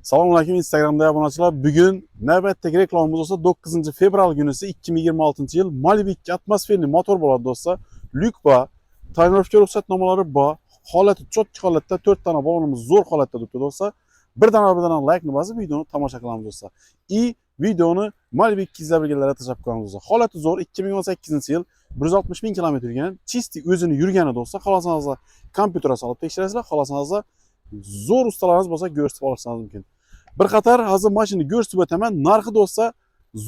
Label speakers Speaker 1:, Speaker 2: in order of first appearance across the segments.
Speaker 1: Selamünaleyküm Instagram'da obunachilar. Bugun navbatdagi reklamamiz olsa 9 fevral günüsi 2026 yıl Malibu 2 atmosferli motor bo'ladi do'stlar. Lyuk bor, tayyorlovga ruxsatnomalari bor. Holati cho'tki holatda 4 tane balonimiz zo'r holatda turibdi do'stlar. Birdan like bosib videoni tomosha qilamiz do'stlar. Videoni Malibu 2 izlaganlarga tashlab qo'yamiz do'stlar. Holati zo'r 2018 yil 160 ming kilometr yurgan, chisti o'zini yurgani do'stlar. Xohlasangiz kompyuterga solib tekshirasizlar, xohlasangiz zo'r ustalarimiz bo'lsa ko'rsatib olishingiz mumkin. Bir qator hozir mashinani ko'rsatib o'taman. Narxi do'stlar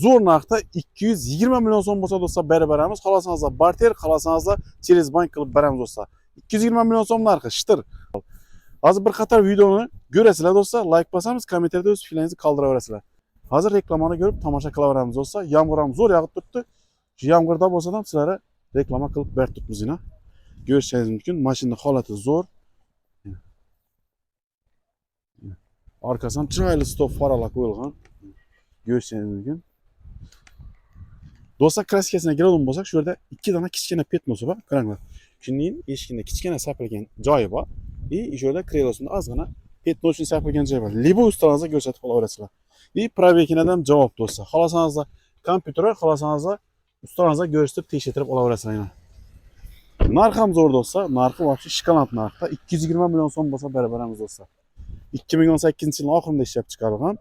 Speaker 1: zo'r narxda 220 million so'm bo'lsa do'stlar beramiz. Xohlasangiz barter, xohlasangiz через bank qilib beramiz do'stlar. 220 million so'm narxi shitir. Hozir bir qator videoni ko'rasizlar do'stlar, like bosamiz, kommentariyada o'z fikringizni qoldiraverasizlar. Hozir reklamani ko'rib tomosha qilaveramiz do'stlar. Yomg'ir ham zo'r yog'ib turibdi. Shu yomg'irda bo'lsa ham sizlarga reklama qilib berib turibmiz yana. Ko'rishingiz mumkin. Mashinaning holati zo'r. Arkasından chiroyli stop faralar qo'yilgan. Ko'rishingiz mumkin. Do'stlar, kraskasiga keladigan bo'lsak, shu yerda 2 dona kichkina petnosi bor. Qaranglar. Shuningdek, eshigida kichkina sapilgan joyi bor. Shu yerda krelosida ozgina petnosini sapilgan joyi bor. Libo ustalaringizga ko'rsatib olaverasizlar. Probekinadan ham javob do'stlar. Xohlasangiz kompyuterga, xohlasangiz ustalaringizga ko'rsatib tekshirib olaverasizlar. Narxi ham zo'r do'stlar. Narxi вообще shikolat narxda 220 million so'm bo'lsa beramiz do'stlar. 2018 yılın oxirida ishlab chiqarilgan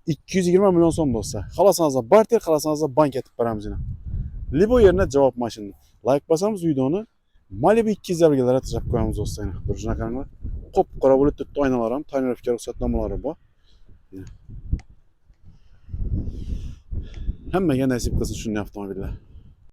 Speaker 1: 220 million so'm do'stlar. Xohlasangiz barter, xohlasangiz bank etib beramiz yana. Libo yerine javob mashinani. Like bosamiz videoni Malibu 2 izlaganlarga tashlab qo'yamiz do'stlar. Bir shuna qaranglar. Qop-qora Bluetooth oynalar ham, tayyorlovga ruxsatnomalari bor. Hammaga nasib qilsin shunday avtomobillar.